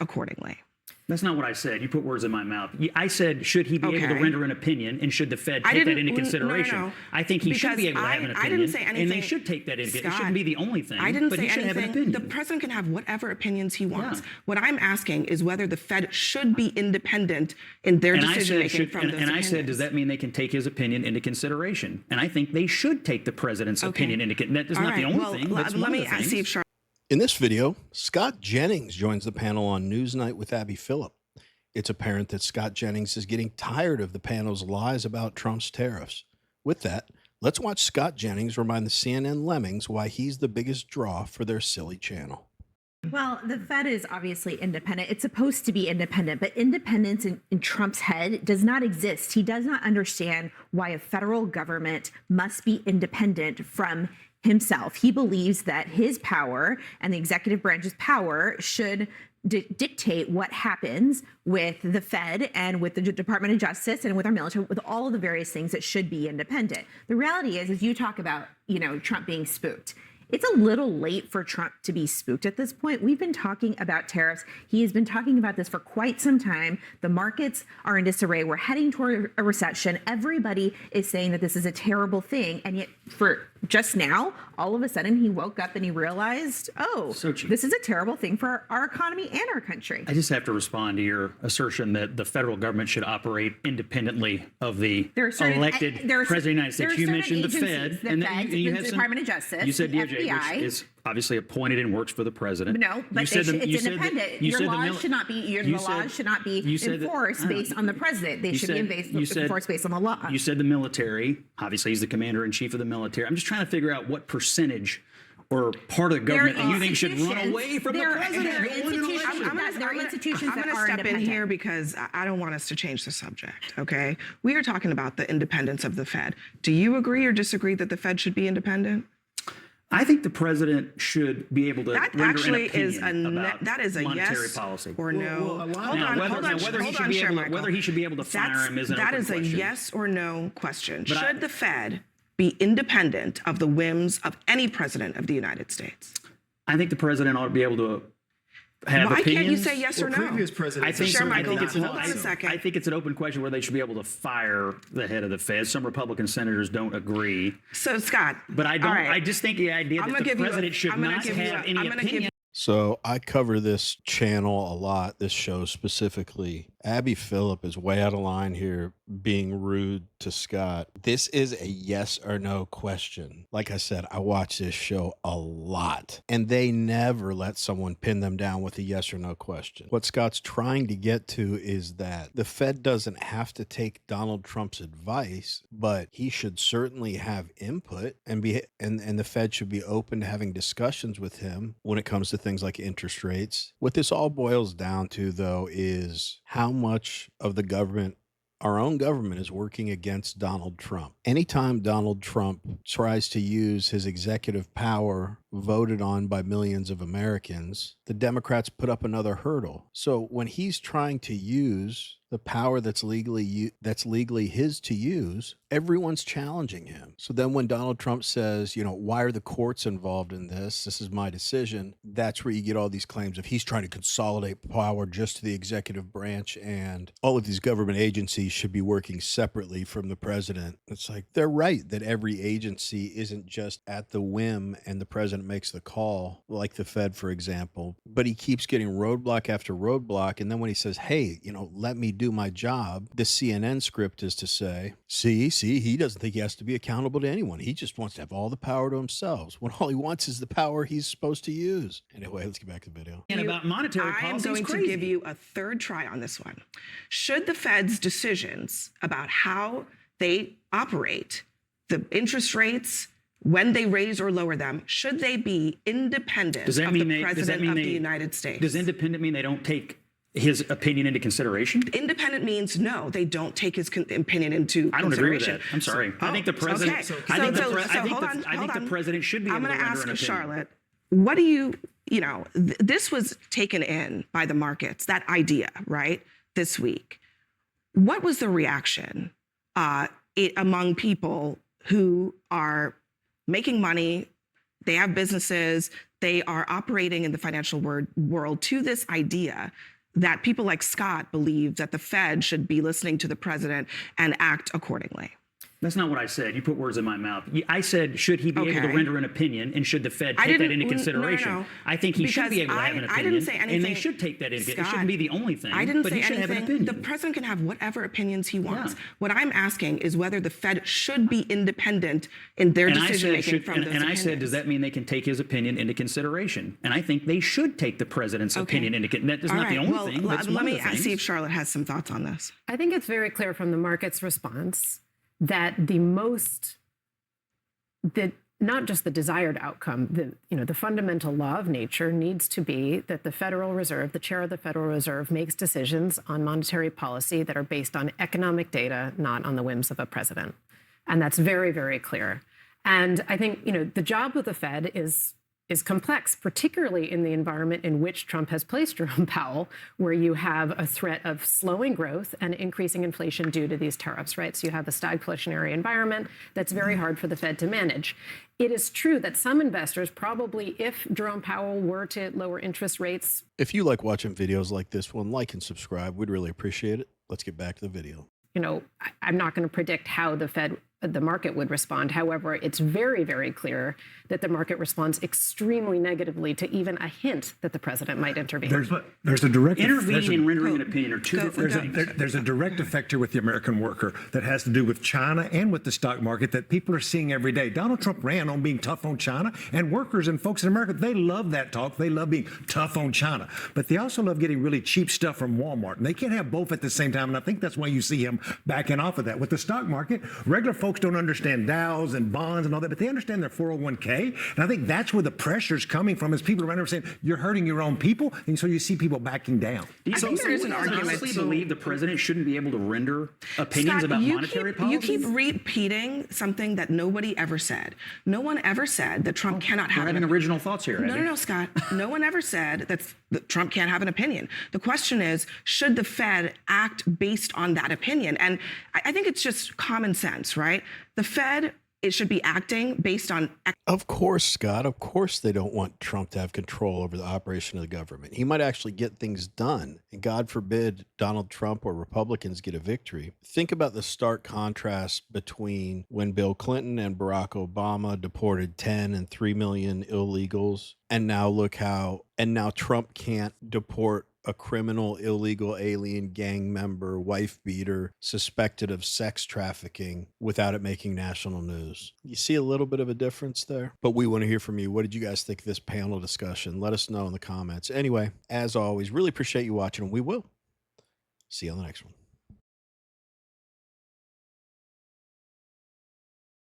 accordingly. That's not what I said. You put words in my mouth. I said, should he be able to render an opinion, and should the Fed take that into consideration? No. I think he should be able to have an opinion. I didn't say anything. And they should take that into consideration. It shouldn't be the only thing. I didn't but say he should anything. have an opinion. The president can have whatever opinions he wants. Yeah. What I'm asking is whether the Fed should be independent in their decision-making from those opinions. I said, does that mean they can take his opinion into consideration? And I think they should take the president's opinion into consideration. That is not the only thing. That's one of the things. See if In this video, Scott Jennings joins the panel on Newsnight with Abby Phillip. It's apparent that Scott Jennings is getting tired of the panel's lies about Trump's tariffs. With that, let's watch Scott Jennings remind the CNN lemmings why he's the biggest draw for their silly channel. Well, the Fed is obviously independent. It's supposed to be independent, but independence in Trump's head does not exist. He does not understand why a federal government must be independent from himself. He believes that his power and the executive branch's power should dictate what happens with the Fed and with the Department of Justice and with our military, with all of the various things that should be independent. The reality is, as you talk about, Trump being spooked, it's a little late for Trump to be spooked at this point. We've been talking about tariffs. He has been talking about this for quite some time. The markets are in disarray. We're heading toward a recession. Everybody is saying that this is a terrible thing. And yet for just now, all of a sudden he woke up and he realized, this is a terrible thing for our economy and our country. I just have to respond to your assertion that the federal government should operate independently of the elected president of the United States. You mentioned the Fed, and the Department of Justice. You said DOJ, which is obviously appointed and works for the president. No, but it's independent. Your laws should not be enforced based on the president. They should be enforced based on the law. You said the military. Obviously, he's the commander-in-chief of the military. I'm just trying to figure out what percentage or part of the government that you think should run away from the president. There are institutions that are independent. I'm going to step in here because I don't want us to change the subject, okay? We are talking about the independence of the Fed. Do you agree or disagree that the Fed should be independent? I think the president should be able to that render actually an opinion about that is a monetary yes policy. Or no. Whether he should be able to fire him is an open question. That is a yes or no question. Should the Fed be independent of the whims of any president of the United States? I think the president ought to be able to have opinions. Why can't you say yes or no? Previous presidents. I think it's an open question where they should be able to fire the head of the Fed. Some Republican senators don't agree. So, Scott. But I don't. Right. I just think the idea that the president should not have any opinion. So I cover this channel a lot, this show specifically. Abby Phillip is way out of line here, being rude to Scott. This is a yes or no question. Like I said, I watch this show a lot, and they never let someone pin them down with a yes or no question. What Scott's trying to get to is that the Fed doesn't have to take Donald Trump's advice, but he should certainly have input and the Fed should be open to having discussions with him when it comes to things like interest rates. What this all boils down to, though, is how much of the government, our own government, is working against Donald Trump. Anytime Donald Trump tries to use his executive power voted on by millions of Americans, the Democrats put up another hurdle. So when he's trying to use the power that's legally his to use, everyone's challenging him. So then when Donald Trump says, why are the courts involved in this? This is my decision. That's where you get all these claims of he's trying to consolidate power just to the executive branch, and all of these government agencies should be working separately from the president. It's like, they're right that every agency isn't just at the whim and the president makes the call, like the Fed, for example, but he keeps getting roadblock after roadblock. And then when he says, hey, let me do my job, the CNN script is to say, see, he doesn't think he has to be accountable to anyone. He just wants to have all the power to himself, when all he wants is the power he's supposed to use. Anyway, let's get back to the video. And about monetary policy, I'm going to give you a third try on this one. Should the Fed's decisions about how they operate, the interest rates, when they raise or lower them, should they be independent of the president of the United States? Does independent mean they don't take his opinion into consideration? Independent means no, they don't take his opinion into consideration. I don't agree with that. I'm sorry. I think the president. Okay. I think the president should be able to render an opinion. I'm going to ask Charlotte, what do you this was taken in by the markets, that idea, right, this week. What was the reaction among people who are making money, they have businesses, they are operating in the financial world to this idea that people like Scott believe that the Fed should be listening to the president and act accordingly. That's not what I said. You put words in my mouth. I said, should he be able to render an opinion, and should the Fed take that into consideration? No. I think he should be able to have an opinion. I didn't say anything. And they should take that into consideration. It shouldn't be the only thing. I didn't say anything. Have an opinion. The president can have whatever opinions he wants. Yeah. What I'm asking is whether the Fed should be independent in their decision-making from those opinions. And I said, does that mean they can take his opinion into consideration? And I think they should take the president's opinion into consideration. That's not the only thing. Let me see if Charlotte has some thoughts on this. I think it's very clear from the market's response that not just the desired outcome, the fundamental law of nature needs to be that the Federal Reserve, the chair of the Federal Reserve, makes decisions on monetary policy that are based on economic data, not on the whims of a president. And that's very, very clear. And I think, the job of the Fed is complex, particularly in the environment in which Trump has placed Jerome Powell, where you have a threat of slowing growth and increasing inflation due to these tariffs, right? So you have a stagflationary environment that's very hard for the Fed to manage. It is true that some investors probably, if Jerome Powell were to lower interest rates. If you like watching videos like this one, like and subscribe. We'd really appreciate it. Let's get back to the video. I'm not going to predict how the market would respond. However, it's very, very clear that the market responds extremely negatively to even a hint that the president might intervene. There's a direct intervening and rendering an opinion are two different things. There's a direct effect here with the American worker that has to do with China and with the stock market that people are seeing every day. Donald Trump ran on being tough on China, and workers and folks in America, they love that talk. They love being tough on China, but they also love getting really cheap stuff from Walmart, and they can't have both at the same time. And I think that's why you see him backing off of that. With the stock market, regular folks don't understand Dows and bonds and all that, but they understand their 401k. And I think that's where the pressure's coming from, is people around there saying, you're hurting your own people. And so you see people backing down. I think there is an argument. Do you honestly believe the president shouldn't be able to render opinions about monetary policy? You keep repeating something that nobody ever said. No one ever said that Trump cannot have having original thoughts here. No, Scott. No one ever said that Trump can't have an opinion. The question is, should the Fed act based on that opinion? And I think it's just common sense, right? The Fed, it should be acting based on... Of course, Scott. Of course they don't want Trump to have control over the operation of the government. He might actually get things done. And God forbid Donald Trump or Republicans get a victory. Think about the stark contrast between when Bill Clinton and Barack Obama deported 10 and 3 million illegals. And now Trump can't deport a criminal, illegal alien gang member, wife beater, suspected of sex trafficking without it making national news. You see a little bit of a difference there? But we want to hear from you. What did you guys think of this panel discussion? Let us know in the comments. Anyway, as always, really appreciate you watching, and we will see you on the next one.